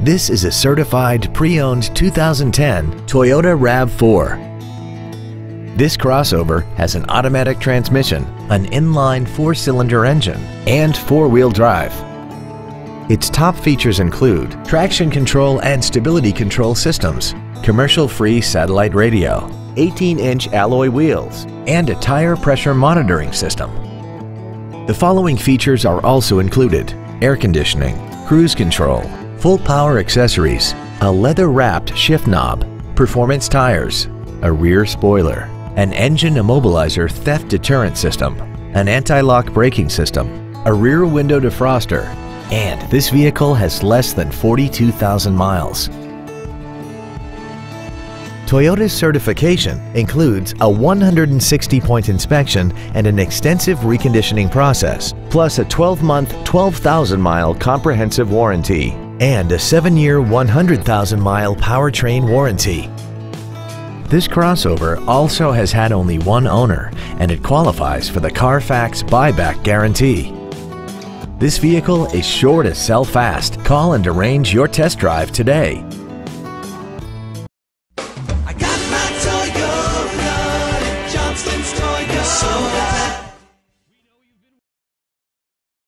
This is a certified pre-owned 2010 Toyota RAV4. This crossover has an automatic transmission, an inline 4-cylinder engine, and 4-wheel drive. Its top features include traction control and stability control systems, commercial-free satellite radio, 18-inch alloy wheels, and a tire pressure monitoring system. The following features are also included: air conditioning, cruise control, full power accessories, a leather-wrapped shift knob, performance tires, a rear spoiler, an engine immobilizer theft deterrent system, an anti-lock braking system, a rear window defroster, and this vehicle has less than 42,000 miles. Toyota's certification includes a 160-point inspection and an extensive reconditioning process, plus a 12-month, 12,000-mile comprehensive warranty and a 7-year, 100,000-mile powertrain warranty. This crossover also has had only one owner, and it qualifies for the Carfax buyback guarantee. This vehicle is sure to sell fast. Call and arrange your test drive today.